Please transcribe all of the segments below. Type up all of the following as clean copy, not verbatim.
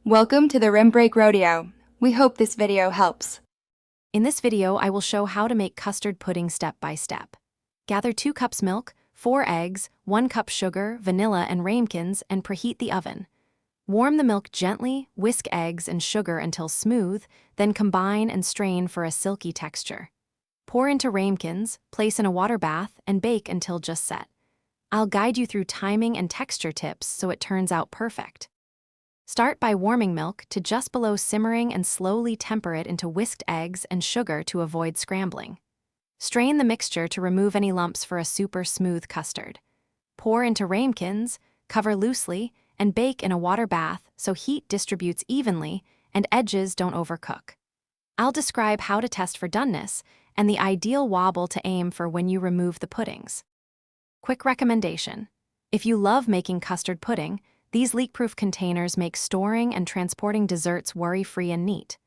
Welcome to the Rim Break Rodeo. We hope this video helps. In this video, I will show how to make custard pudding step by step. Gather 2 cups milk, 4 eggs, 1 cup sugar, vanilla, and ramekins, and preheat the oven. Warm the milk gently, whisk eggs and sugar until smooth, then combine and strain for a silky texture. Pour into ramekins, place in a water bath, and bake until just set. I'll guide you through timing and texture tips so it turns out perfect. Start by warming milk to just below simmering and slowly temper it into whisked eggs and sugar to avoid scrambling. Strain the mixture to remove any lumps for a super smooth custard. Pour into ramekins, cover loosely, and bake in a water bath so heat distributes evenly and edges don't overcook. I'll describe how to test for doneness and the ideal wobble to aim for when you remove the puddings. Quick recommendation: if you love making custard pudding, these leak-proof containers make storing and transporting desserts worry-free and neat.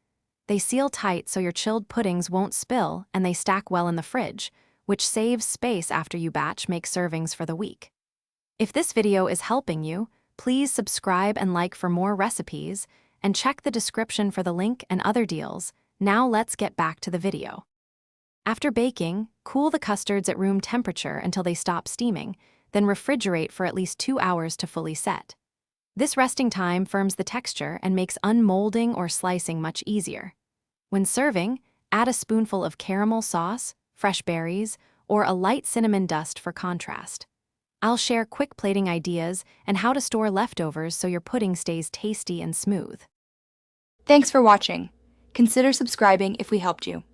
They seal tight so your chilled puddings won't spill, and they stack well in the fridge, which saves space after you batch make servings for the week. If this video is helping you, please subscribe and like for more recipes, and check the description for the link and other deals. Now let's get back to the video. After baking, cool the custards at room temperature until they stop steaming, then refrigerate for at least 2 hours to fully set. This resting time firms the texture and makes unmolding or slicing much easier. When serving, add a spoonful of caramel sauce, fresh berries, or a light cinnamon dust for contrast. I'll share quick plating ideas and how to store leftovers so your pudding stays tasty and smooth. Thanks for watching. Consider subscribing if we helped you.